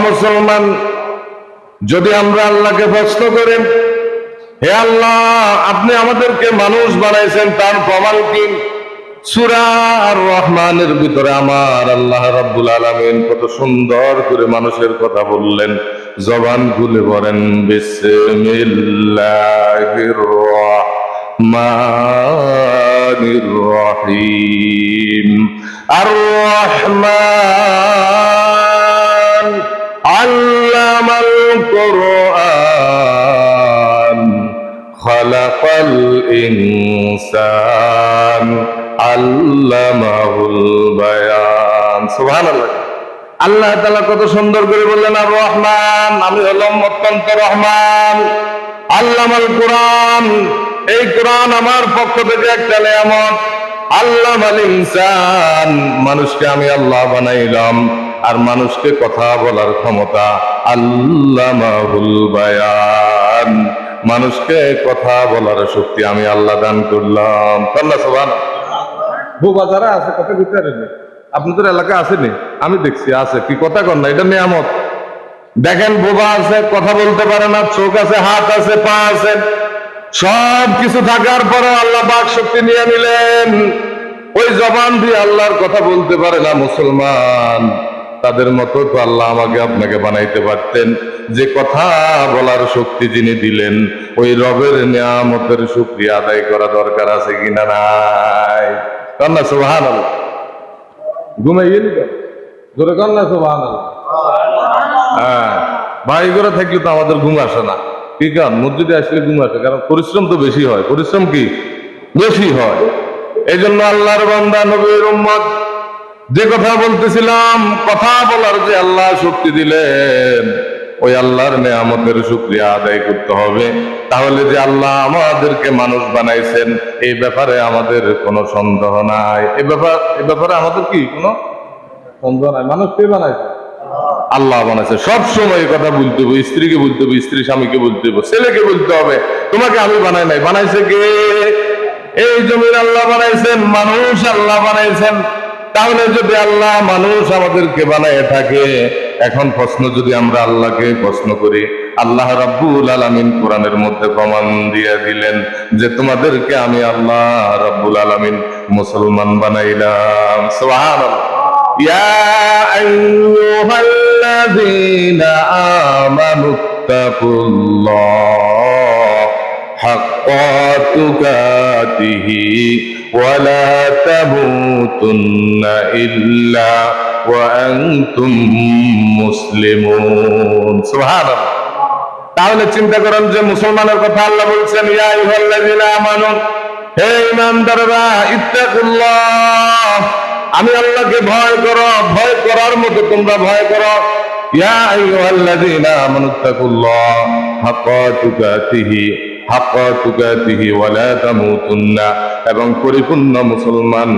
মুসলমান, যদি আমরা আল্লাহকে প্রশ্ন করি, হে আল্লাহ, আপনি আমাদেরকে মানুষ বানাইছেন, তার প্রমাণ কি? সূরা আর রহমানের ভিতরে আমার আল্লাহ রাব্বুল আলামিন কত সুন্দর করে মানুষের কথা বললেন। জবান খুলে বলেন, বিসমিল্লাহির রহমানির রহিম। আর রহমান আল্লামাল কুরআন খালাকাল ইনসান আল্লামাহুল বায়ান। সুবহানাল্লাহ। আল্লাহ তাআলা কত সুন্দর করে বললেন, আর রহমান, আমি হলাম অত্যন্ত রহমান। আল্লামাল কুরআন, এই কোরআন আমার পক্ষ থেকে একটা নিয়ামত। আল্লামাল ইনসান, মানুষকে আমি আল্লাহ বানাইলাম, আর মানুষকে কথা বলার ক্ষমতা। আল্লামাহুল বায়ান, মানুষকে কথা বলার শক্তি আমি আল্লাহ দান করলাম। আল্লাহ সুবহানাল্লাহ। বোবা যারা আছে কথা কইতে পারে না, আপনাদের এলাকা আসেনি? আমি দেখছি আছে, কি কথা কন না, এটা নিয়ামত। দেখেন, বোবা আছে, কথা বলতে পারে না, চোখ আছে, হাত আছে, পা আছে, সব কিছু থাকার পরে আল্লাহ বাক শক্তি নিয়ে নিলেন। ওই জবান দিয়ে আল্লাহর কথা বলতে পারে না মুসলমান, তাদের মতো তো আল্লাহ আমাকে আপনাকে বানাইতে পারতেন। যে কথা বলার শক্তি যিনি দিলেন, ওই রবের নিয়ামতের শুকরিয়া আদায় করা দরকার আছে কিনা নাই? কন্যা সুবহানাল্লাহ। ঘুমাইয়ে নিল জোরে কন্যা সুবহানাল্লাহ। হ্যাঁ, ভাই করে থাকলে তো আমাদের ঘুম আসে না। কি কারণ? মসজিদে আসলে ঘুম আসে, কারণ পরিশ্রম তো বেশি হয়। পরিশ্রম কি বেশি হয়। এই জন্য আল্লাহর বান্দা, নবীর উম্মত, যে কথা বলতেছিলাম, কথা বলার যে আল্লাহ শক্তি দিলেন, ওই আল্লাহর নিয়ামতের শুকরিয়া আদায় করতে হবে। তাহলে যে আল্লাহ আমাদেরকে মানুষ বানাইছেন, এই ব্যাপারে আমাদের কোনো সন্দেহ নাই। এই ব্যাপারে আমাদের কি কোনো সন্দেহ নাই। মানুষ কে বানাইছে? আল্লাহ বানাইছে। সব সময় কথা বলতে হবে, স্ত্রীকে বলতে হবে, স্ত্রী স্বামীকে বলতে হবে, ছেলেকে বলতে হবে, তোমাকে আমি বানাই নাই, বানাইছে কে? এই জমির আল্লাহ বানাইছেন, মানুষ আল্লাহ বানাইছেন। তাহলে যদি আল্লাহ মানুষ আমাদেরকে বানায় থাকে, এখন প্রশ্ন যদি আমরা আল্লাহকে প্রশ্ন করি, আল্লাহ রাব্বুল আলামিন কোরআনের মধ্যে প্রমাণ দিয়ে দিলেন যে তোমাদেরকে আমি আল্লাহ রাব্বুল আলামিন মুসলমান বানাইলাম। সুবহানাল্লাহ। ইয়া আইয়ুহাল্লাযীনা আমানুত্তাকুল্লাহ হাক্কা তুকাতিহি ওয়ালা তামুতুন্না ইল্লা ওয়া আনতুম মুসলিমুন। সুবহানাল্লাহ। তাহলে চিন্তা করেন যে মুসলমানের কথা আল্লাহ বলছেন, ইয়া আইয়ুহাল্লাযীনা আমানু, হে ঈমানদাররা, ইত্তাকুল্লাহ, আমি আল্লাহকে ভয় করো, ভয় করার মতো তোমরা ভয় করো। ইয়া আইয়ুহাল্লাযীনা আমানুত্তাকুল্লাহ হাক্কা তুকাতিহি, হাক্কা তুকাতিহি ওয়ালা তামুতুন্না, এবং পরিপূর্ণ মুসলমান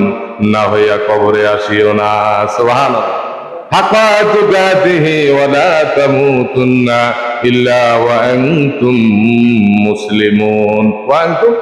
না হইয়া কবরে আসিও না। সুবহানাল্লাহ। হাক্কা তুকাতিহি ওয়ালা তামুতুন্না ইল্লা ওয়া আনতুম মুসলিমুন। ওয়া আনতুম